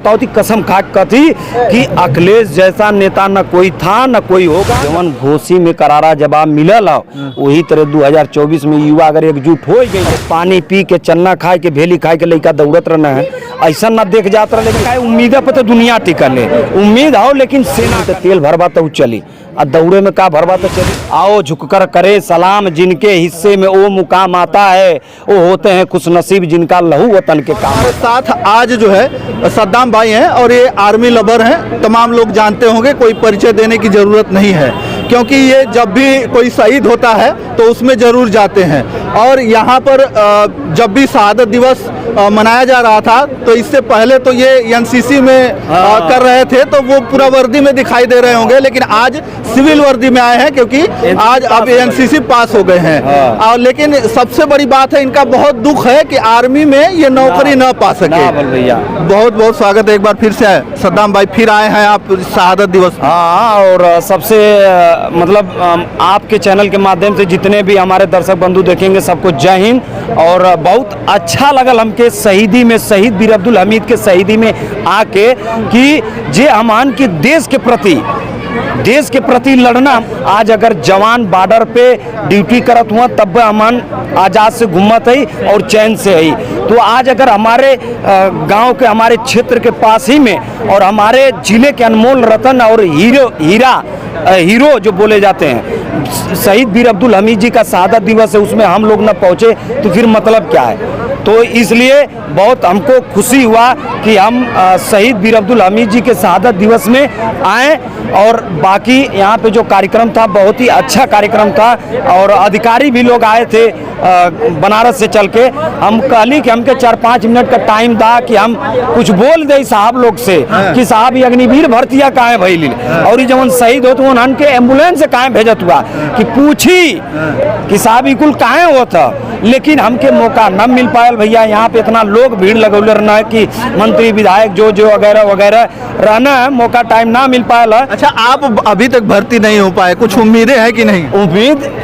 बताओ थी, कसम खा कथी कि अखिलेश जैसा नेता न कोई था न कोई होगा। जवन घोसी में करारा जवाब मिलल वही तरह 2024 में युवा अगर एकजुट हो गई, पानी पी के चन्ना खाए के भेली खाए के लड़का दौड़त रहना है, ऐसा न देख जात रहे। लेकिन उम्मीद पे तो दुनिया टिकल है, उम्मीद आओ लेकिन सेना तो तेल भरवा तो चली और दौड़े में का भरवा तो चली। आओ झुककर करे सलाम जिनके हिस्से में वो मुकाम आता है, वो होते हैं खुशनसीब जिनका लहू वतन के काम। हमारे साथ आज जो है सद्दाम भाई हैं और ये आर्मी लवर हैं। तमाम लोग जानते होंगे, कोई परिचय देने की ज़रूरत नहीं है, क्योंकि ये जब भी कोई शहीद होता है तो उसमें ज़रूर जाते हैं। और यहाँ पर जब भी शहादत दिवस मनाया जा रहा था तो इससे पहले तो ये एनसीसी में कर रहे थे, तो वो पूरा वर्दी में दिखाई दे रहे होंगे, लेकिन आज सिविल वर्दी में आए हैं क्योंकि आज अब एनसीसी पास हो गए हैं। और लेकिन सबसे बड़ी बात है, इनका बहुत दुख है कि आर्मी में ये नौकरी न पा सके। भैया बहुत बहुत स्वागत है एक बार फिर से सद्दाम भाई, फिर आए हैं आप शहादत दिवस। हाँ, और सबसे मतलब आपके चैनल के माध्यम से जितने भी हमारे दर्शक बंधु देखेंगे सबको जय हिंद। और बहुत अच्छा लगल हमके शहीदी में, शहीद वीर अब्दुल हमीद के शहीदी में आके कि जे हमान के देश के प्रति लड़ना। आज अगर जवान बॉर्डर पे ड्यूटी करत हुआ तब अमन आज़ाद से घूमत है और चैन से है। तो आज अगर हमारे गांव के, हमारे क्षेत्र के पास ही में और हमारे जिले के अनमोल रतन और हीरो जो बोले जाते हैं, शहीद वीर अब्दुल हमीद जी का शहादत दिवस है, उसमें हम लोग न पहुँचे तो फिर मतलब क्या है। तो इसलिए बहुत हमको खुशी हुआ कि हम शहीद वीर अब्दुल हमीद जी के शहादत दिवस में आए। और बाकी यहाँ पे जो कार्यक्रम था बहुत ही अच्छा कार्यक्रम था और अधिकारी भी लोग आए थे बनारस से चल के। हम कहली कि हमके 4-5 मिनट का टाइम था कि हम कुछ बोल दे साहब लोग से कि साहब ये अग्निवीर भर्तियाँ कहाँ भइल और ये जवन शहीद होते उन्हन के एम्बुलेंस से कहाँ भेजत हुआ कि पूछी कि साहब इकुल कहाँ हो था, लेकिन हमके मौका न मिल पायल भैया। यहाँ पे इतना लोग भीड़ लगौले रहना है कि मंत्री विधायक जो वगैरह वगैरह रहना है, मौका टाइम ना मिल पायल है। अच्छा, आप अभी तक भर्ती नहीं हो पाए, कुछ उम्मीदें हैं कि नहीं?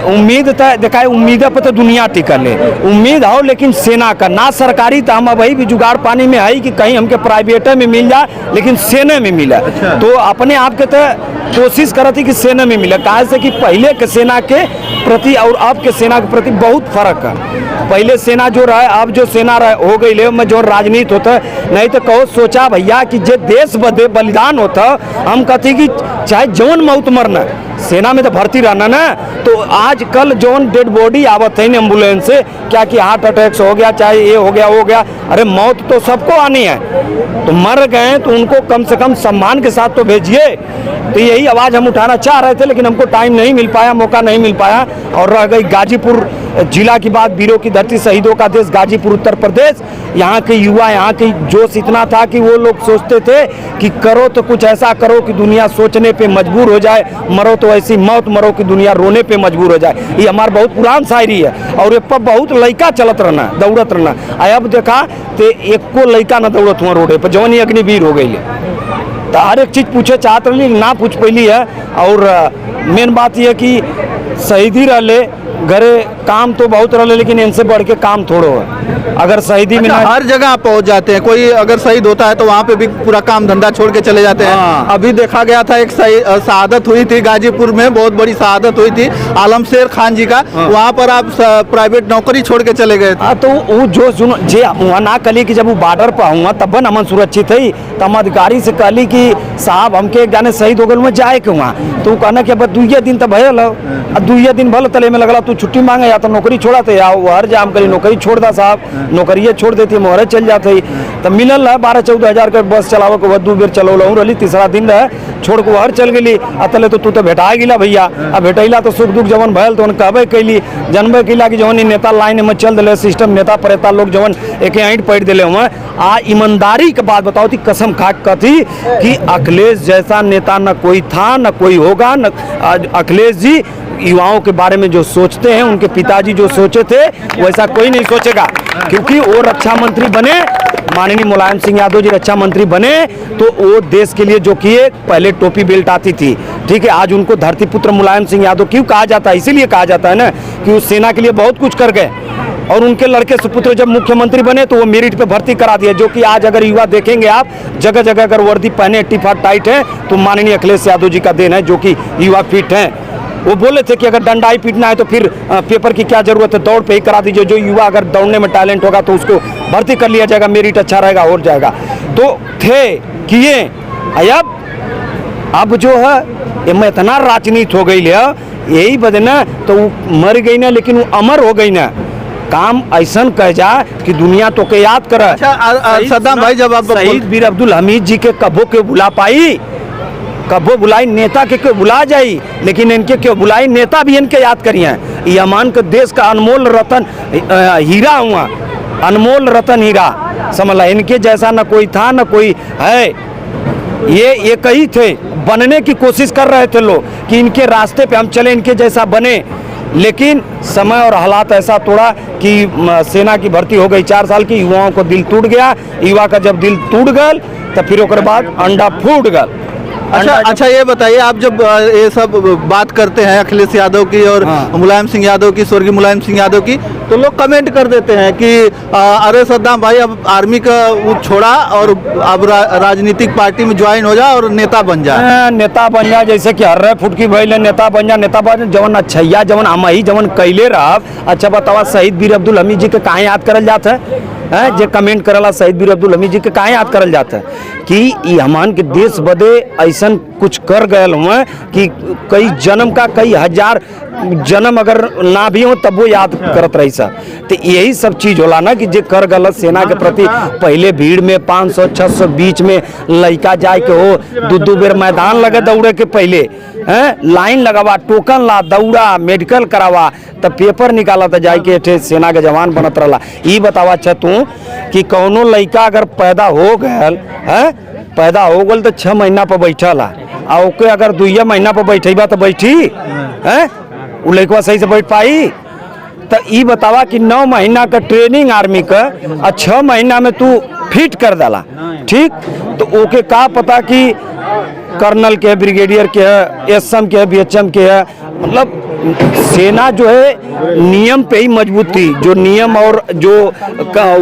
उम्मीद तो देखा, उम्मीद पे तो दुनिया टिकल है, उम्मीद हो लेकिन सेना का ना सरकारी तो हम अभी भी जुगाड़ पानी में है कि कहीं हमके प्राइवेट में मिल जाए, लेकिन सेना में मिला। अच्छा। तो अपने आप के तो कोशिश करती कि सेना में मिले, कहा से कि पहले के सेना के प्रति और अब के सेना के प्रति बहुत फर्क है। पहले सेना जो रहा, अब जो सेना हो गई ले में जो राजनीति होता है, नहीं तो कहो सोचा भैया कि जे देश बदे बलिदान होता, हम कहते कि चाहे जौन मौत मरना सेना में तो भर्ती रहना ना। तो आज कल जौन डेड बॉडी आवत है एम्बुलेंस से, क्या कि हार्ट अटैक हो गया, चाहे ये हो गया वो गया, अरे मौत तो सबको आनी है, तो मर गए तो उनको कम से कम सम्मान के साथ तो भेजिए। तो यही आवाज़ हम उठाना चाह रहे थे, लेकिन हमको टाइम नहीं मिल पाया, मौका नहीं मिल पाया। और रह गई गाजीपुर जिला की बात, वीरों की धरती, शहीदों का देश गाजीपुर उत्तर प्रदेश। यहाँ के युवा, यहाँ की जोश इतना था कि वो लोग सोचते थे कि करो तो कुछ ऐसा करो कि दुनिया सोचने पे मजबूर हो जाए, मरो तो ऐसी मौत मरो कि दुनिया रोने पे मजबूर हो जाए। ये हमारा बहुत पुरान शायरी है और ये पर बहुत लड़का चलत रहना, दौड़त रहना। अब देखा तो एको लड़का न दौड़त हुआ रोडे पर, जवन ही अग्निवीर हो गई तो हर एक चीज़ पूछे चाहत रही ना पूछ पैली है। और मेन बात यह कि शहीदी रहले घरे काम तो बहुत रहे, लेकिन इनसे बढ़ के काम थोड़ो है। अगर शहीदी में हर जगह आप पहुंच जाते हैं, कोई अगर शहीद होता है तो वहाँ पे भी पूरा काम धंधा छोड़ के चले जाते हैं। हाँ। अभी देखा गया था एक शहादत हुई थी गाजीपुर में, बहुत बड़ी शहादत हुई थी आलमशेर खान जी का। हाँ। वहाँ पर आप प्राइवेट नौकरी छोड़ के चले गए थे। तो वो जो जे वहाँ ना कहली कि जब वो बॉर्डर पर हुआ तब न अमन सुरक्षित है, तो हम अधिकारी से कहली कि साहब हमके एक जाने शहीद हो गए में जाए के वहाँ, तो वो कहना कि अब 2 दिन तो भयल हो, 2 दिन भल तले में लगला, तू छुट्टी मांगे या तो नौकरी छोड़ा थे या हर जाम करी नौकरी छोड़ दा साहब, नौकरिया छोड़ देती मोहरे चल जाते। तो मिलल है 12-14 हज़ार के बस चलावे के बाद 2 बेर चलौलू रही, तीसरा दिन रहे छोड़ के हर चल गई। अतले तो तू तो भेटा गिला भैया, अब भेटैला तो सुख दुख जवन भयल तो कहबे कैली, जनबे कैला कि जवन नेता लाइन में चल दिले, सिस्टम नेता परेता लोग जवन एक ऐंठ पैठ दिले हुए। आ ईमानदारी के बात बताओ थी, कसम खा कथी कि अखिलेश जैसा नेता न कोई था न कोई होगा। न अखिलेश जी युवाओं के बारे में जो सोचते हैं, उनके पिताजी जो सोचे थे वैसा कोई नहीं सोचेगा, क्योंकि वो रक्षा मंत्री बने, माननीय मुलायम सिंह यादव जी रक्षा मंत्री बने तो वो देश के लिए जो किए, पहले टोपी बेल्ट आती थी, ठीक है। आज उनको धरती पुत्र मुलायम सिंह यादव क्यों कहा जाता है? इसीलिए कहा जाता है ना कि वो सेना के लिए बहुत कुछ कर गए। और उनके लड़के सुपुत्र जब मुख्यमंत्री बने तो वो मेरिट पे भर्ती करा दिया, जो कि आज अगर युवा देखेंगे आप जगह जगह अगर वर्दी पहने टिफा टाइट है तो माननीय अखिलेश यादव जी का देन है, जो कि युवा फिट हैं। वो बोले थे कि अगर डंडा ही पीटना है तो फिर पेपर की क्या जरूरत है, दौड़ पे ही करा दीजिए, जो युवा अगर दौड़ने में टैलेंट होगा तो उसको भर्ती कर लिया जाएगा, मेरिट अच्छा रहेगा हो जाएगा। तो थे किए, अब जो है ये में इतना राजनीति हो गई है, यही वजह ना तो वो मर गई ना, लेकिन वो अमर हो गई ना, काम ऐसा कह जा कि दुनिया तो के याद करे। अच्छा सद्दाम भाई, जब आप शहीद वीर अब्दुल हमीद जी के कबो के बुला पाई, कबो बुलाई नेता के क्यों बुला जाई, लेकिन इनके क्यों बुलाई, नेता भी इनके याद करिए। ये अमान के देश का अनमोल रतन हीरा हुआ, अनमोल रतन हीरा समझ ला, इनके जैसा न कोई था न कोई है। ये एक ही थे, बनने की कोशिश कर रहे थे लोग कि इनके रास्ते पे हम चले, इनके जैसा बने, लेकिन समय और हालात ऐसा तोड़ा कि सेना की भर्ती हो गई 4 साल की, युवाओं को दिल टूट गया। युवा का जब दिल टूट गल तो फिर ओकर बाद अंडा फूट गल। अच्छा ये बताइए, आप जब ये सब बात करते हैं अखिलेश यादव की और मुलायम सिंह यादव की, स्वर्गीय मुलायम सिंह यादव की, तो लोग कमेंट कर देते हैं कि अरे सद्दाम भाई अब आर्मी का वो छोड़ा और अब राजनीतिक पार्टी में ज्वाइन हो जा और नेता बन जा। नेता बन जा, जैसे कि हर फुटकी भइले नेता बन जा, नेता बन जवन अच्छैया जवन हम ही जवन कैले रह। अच्छा बतावा, शहीद वीर अब्दुल हमीद जी के काहे याद करल जाता है? जे कमेंट करला शहीद वीर अब्दुल हमीद जी के काहे याद करल जाता है कि ये हमान के देश बदे ऐसा कुछ कर गए हुए कि कई जन्म का, कई हजार जन्म अगर ना भी हो तब वो याद करत रही सा। तो यही सब चीज होला ना कि जे कर गलत सेना के प्रति, पहले भीड़ में 500-600 बीच में लड़का जाए के हो, दू बेर मैदान लगे दौड़े के पहले, लाइन लगावा, टोकन ला, दौड़ा, मेडिकल करावा, तब पेपर निकाला तो जाए के सेना के जवान बनत रहा। ये बतावा अच्छा तू कि कौनो लड़का अगर पैदा हो गल तो 6 महीना पर बैठल आ ओके अगर 2 महीना पर बैठेबा तो बैठी है उ लड़का सही से बैठ पाई? तो ये बतावा कि 9 महीना का ट्रेनिंग आर्मी का और 6 महीना में तू फिट कर डाला, ठीक? तो ओके का पता कि कर्नल के है, ब्रिगेडियर के है, एसएम के है, बीएचएम के है। मतलब सेना जो है नियम पे ही मजबूत थी, जो नियम और जो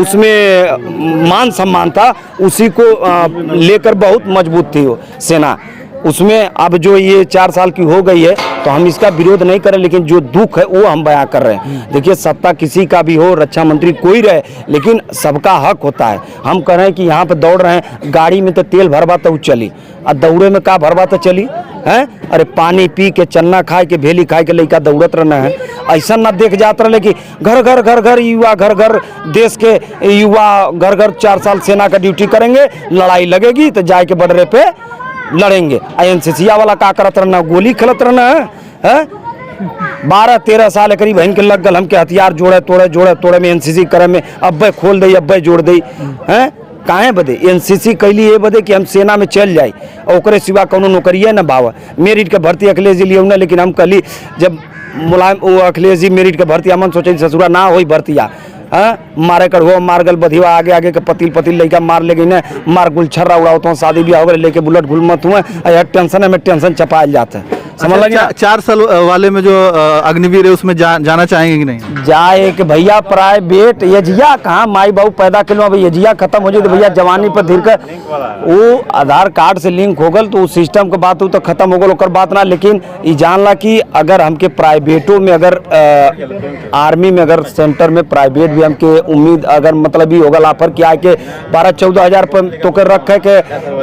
उसमें मान सम्मान था उसी को लेकर बहुत मजबूत थी वो सेना। उसमें अब जो ये 4 साल की हो गई है तो हम इसका विरोध नहीं करें, लेकिन जो दुख है वो हम बयां कर रहे हैं। देखिए सत्ता किसी का भी हो, रक्षा मंत्री कोई रहे, लेकिन सबका हक होता है। हम कह रहे हैं कि यहाँ पे दौड़ रहे हैं, गाड़ी में तो तेल भरवा तो चली, और दौड़े में का भरवा तो चली है? अरे पानी पी के, चन्ना खाए के, भेली खाए के लड़का दौड़त रहना है। ऐसा ना देख जात रहे कि घर घर युवा, घर देश के युवा घर 4 साल सेना का ड्यूटी करेंगे, लड़ाई लगेगी तो जाके बॉर्डर पे लड़ेंगे। एनसीसी वाला का करत रहना, गोली खेलत रहना है। 12-13 साल करीब बहन के लग गल हमके हथियार जोड़े तोड़े में, एनसीसी करे में, अब्बे खोल दई अब्बे जोड़ दई है। काहे बदे एनसीसी कैली ये बदे कि हम सेना में चल जाए, और ओकरे सिवा कोनो नौकरिए न भाव। मेरिट के भर्ती अखिलेश जी लिए ना, लेकिन हम कहली जब मुलायम वो अखिलेश जी मेरिट के भर्ती हमन सोचे ससुरा ना हो भर्तिया, मारे कर हो मार गल बधिवा, आगे के पतिल लड़का मार ले गई ना, मार गुलछर्रा उड़ाओ तो शादी ब्याह हो गए, लेके बुलेट घुलमत हुए, टेंशन में टेंशन चपायल जाता है। समझ लगे? 4 साल वाले में जो अग्निवीर है उसमें जाना चाहेंगे कि नहीं? जाए कि भैया प्राइवेट यजिया कहाँ माई बाबू पैदा कर लो, अब यजिया खत्म हो जाए तो भैया जवानी पर धीर कर वो आधार कार्ड से लिंक हो गल तो उस सिस्टम के बात हो तो खत्म हो गल, ओकर बात ना। लेकिन ये जानला कि अगर हमके प्राइवेटों में, अगर आर्मी में, अगर सेंटर में प्राइवेट भी हमके उम्मीद अगर मतलब ही होगा ऑफर किया के 12-14 हज़ार पर तो कर रखे के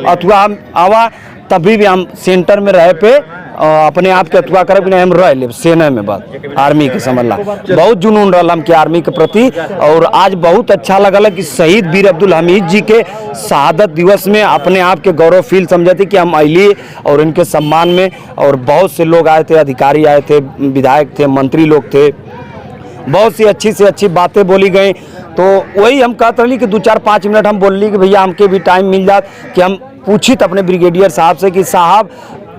अथवा हम आवा, तभी भी हम सेंटर में रहे पे अपने आप के अथवा करे बिना हम रह ले सेना में। बात आर्मी के समझला बहुत जुनून रहा हम के आर्मी के प्रति, और आज बहुत अच्छा लगल कि शहीद वीर अब्दुल हमीद जी के शहादत दिवस में अपने आप के गौरव फील समझते कि हम अली और इनके सम्मान में, और बहुत से लोग आए थे, अधिकारी आए थे, विधायक थे, मंत्री लोग थे, बहुत सी अच्छी बातें बोली गई। तो वही हम कहते रही कि 2-4-5 मिनट हम बोल ली कि भैया हमके भी टाइम मिल जात कि हम पूछित अपने ब्रिगेडियर साहब से कि साहब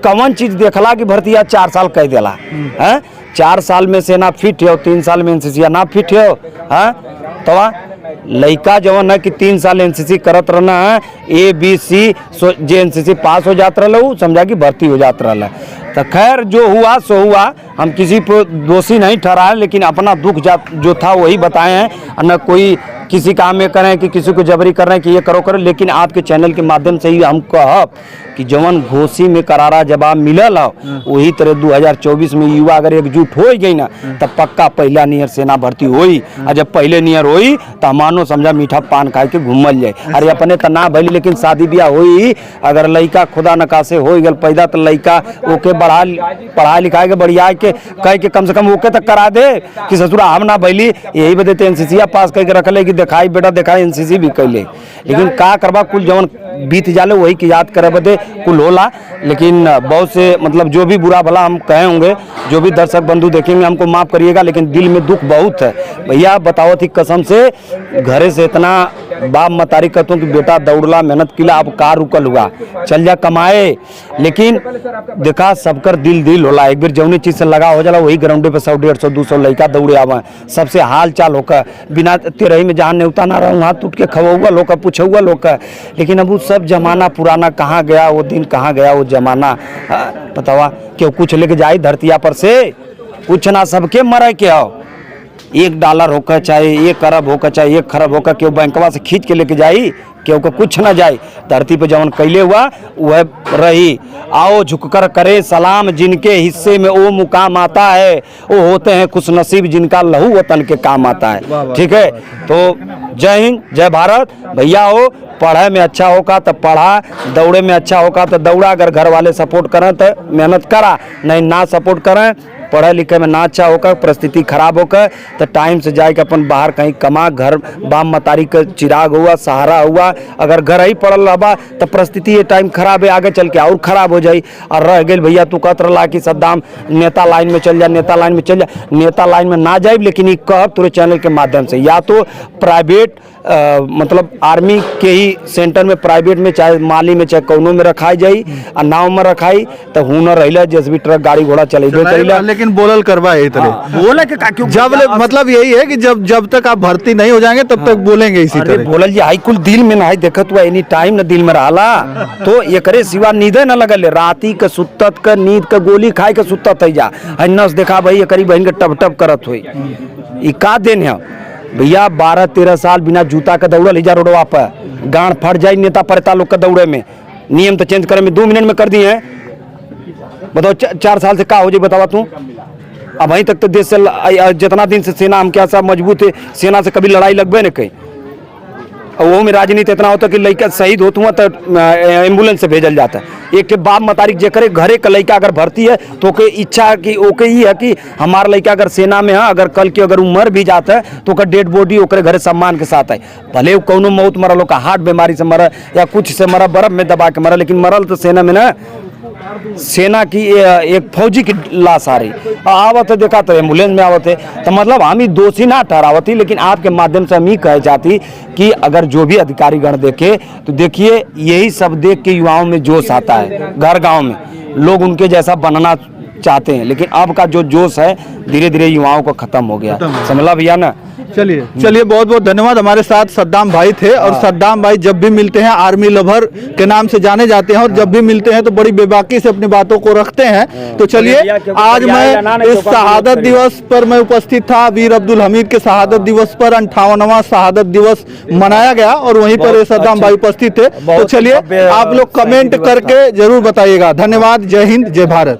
कौन चीज़ देखला कि भर्तिया 4 साल कह देला है? 4 साल में सेना फिट हो, 3 साल में एनसीसी ना फिट हो है? तो लड़का जवन है कि 3 साल एनसीसी करत रहना है, ABC जे एनसीसी पास हो जात रहा समझा कि भर्ती हो जात रहा। तो खैर जो हुआ सो हुआ, हम किसी को दोषी नहीं ठहराए, लेकिन अपना दुख जो था वही बताए हैं, और न कोई किसी काम में करें कि किसी को जबरी कर रहे हैं कि ये करो करो। लेकिन आपके चैनल के माध्यम से ही हम कहब कि जवन घोषी में करारा जवाब मिलल हो, वही तरह 2024 में युवा अगर एकजुट हो गई ना, तब पक्का पहला नियर सेना भर्ती होई। और जब पहले नियर होई तो मानो समझा मीठा पान खाए के घूमल जाए। अरे अपने तो ना भली, लेकिन शादी ब्याह होई, अगर लड़का खुदा नकासे हो गल पैदा, तो लड़का ओके पढ़ा लिखा के बढ़िया के कह के कम से कम ओके तक करा दे कि ससुरा हम ना भैली। यही बदे तो एनसीसी पास करके रख ले कि दिखाई बेटा दिखाई, एनसीसी भी कैले। लेकिन का करबा, कुल जवन बीत जाले वही की याद करे बदे कुल होला। लेकिन बहुत से मतलब जो भी बुरा भला हम कहे होंगे, जो भी दर्शक बंधु देखेंगे हमको माफ़ करिएगा, लेकिन दिल में दुख बहुत है। भैया बताओ थी कसम से, घरे से इतना बाप मतारी कहता हूँ कि बेटा दौड़ला मेहनत किला, अब का रुकल हुआ, चल जा कमाए। लेकिन देखा सबकर दिल होला, एक बार जौनी चीज़ से लगा हो जाला वही ग्राउंडे पे 100 150 200 लड़का दौड़े आवा, सबसे हाल चाल होकर बिना तेरही में जहाँ नेवता ना रहूँ हाथ टूट के खवुआ लोग पूछुआ लोग। लेकिन अब वो सब जमाना पुराना कहाँ गया, वो दिन कहाँ गया, वो जमाना बतावा। क्यों कुछ लेके जाए धरतिया पर से, कुछ ना, सबके मरे के आओ। $1 होकर चाहे 1 अरब होकर चाहे 1 खरब होकर, क्यों बैंकवा से खींच के लेके जाई, क्यों को कुछ ना जाए। धरती पे जवन कैले हुआ वह रही। आओ झुककर करे सलाम, जिनके हिस्से में वो मुकाम आता है, वो होते हैं खुश नसीब, जिनका लहू वतन के काम आता है। ठीक है, तो जय हिंद जय भारत। भैया हो पढ़े में अच्छा होगा तो पढ़ा, दौड़े में अच्छा होगा तो दौड़ा। अगर घर वाले सपोर्ट करें तो मेहनत करा, नहीं ना सपोर्ट करें, पढ़े लिखे में ना अच्छा होकर, परिस्थिति खराब होकर, तो टाइम से जाके अपन बाहर कहीं कमा। घर बाम मतारी का चिराग हुआ, सहारा हुआ। अगर घर ही पड़ल रहा तो परिस्थिति ये टाइम खराब है, आगे चल के और खराब हो जाई। और रह गई भैया तू कहत रहा कि सद्दाम नेता लाइन में चल जा, नेता लाइन में चल जा। नेता लाइन में ना जाए, लेकिन ये कहब तेरे चैनल के माध्यम से, या तो प्राइवेट मतलब आर्मी के ही सेंटर में, प्राइवेट में, चाहे माली में, चाहे कौनों में रखाई जाई, और नाव में रखाई तो हुनर रही, जैसे भी ट्रक गाड़ी घोड़ा चलेबे करेला। लेकिन बोलल करवा यही तरह बोले के का क्यों, जब मतलब यही है कि जब तक आप भर्ती नहीं हो जाएंगे तब तक बोलेंगे इसी तरह। बोलल जी हाई कुल दिल में ना देखत हुआ, एनी टाइम न दिल में रहा तो ये करे सिवा नींदे न लगल। राती के सुतत के नींद के गोली खाए के सुतत है जा, नस देखा भाई करी बहन के टप टप करत हुई। ई का दिन है भैया, 12-13 साल बिना जूता के दौड़ल हिजा रोडवा पर, गांड फट जाए नेता परेता लोग के दौड़े में। नियम तो चेंज करे में 2 मिनट में कर दिए हैं। बताओ 4 साल से का हो जाए बतावा तू। अब वहीं तक तो देश से जितना दिन से सेना हम क्या सब मजबूत है, सेना से कभी लड़ाई लगबे न कहीं। और वो में राजनीति इतना होता कि लड़का शहीद होत हुआ तो एम्बुलेंस से भेजल जाता है। एक के बाप मतारिक जे करे घरे का लड़का अगर भर्ती है तो ओके इच्छा कि ओके ही है कि हमारा लड़का अगर सेना में है, अगर कल के अगर उमर भी जाता है तो ओकर डेड बॉडी ओकरे घरे सम्मान के साथ है। भले वो कौनो मौत मरल, ओका हार्ट बीमारी से मरा या कुछ से मरा, बर्फ में दबा के मरा, लेकिन मरल तो सेना में ना। सेना की एक फौजी की लाश आ रही आवत है, देखा तो एम्बुलेंस में आवत है। तो मतलब हम ही दोषी ना ठहरावती, लेकिन आपके माध्यम से हम ही कह जाती कि अगर जो भी अधिकारीगण देखे तो देखिए यही सब देख के युवाओं में जोश आता है। घर गांव में लोग उनके जैसा बनना चाहते हैं, लेकिन अब का जो जोश है धीरे धीरे युवाओं को खत्म हो गया। समझला भैया ना। चलिए बहुत बहुत धन्यवाद। हमारे साथ सद्दाम भाई थे, और सद्दाम भाई जब भी मिलते हैं आर्मी लवर के नाम से जाने जाते हैं, और जब भी मिलते हैं तो बड़ी बेबाकी से अपनी बातों को रखते हैं। तो चलिए आज मैं इस शहादत दिवस पर मैं उपस्थित था। वीर अब्दुल हमीद के शहादत दिवस पर 58वां शहादत दिवस मनाया गया, और वहीं पर सद्दाम भाई उपस्थित थे। तो चलिए आप लोग कमेंट करके जरूर बताइएगा। धन्यवाद। जय हिंद जय भारत।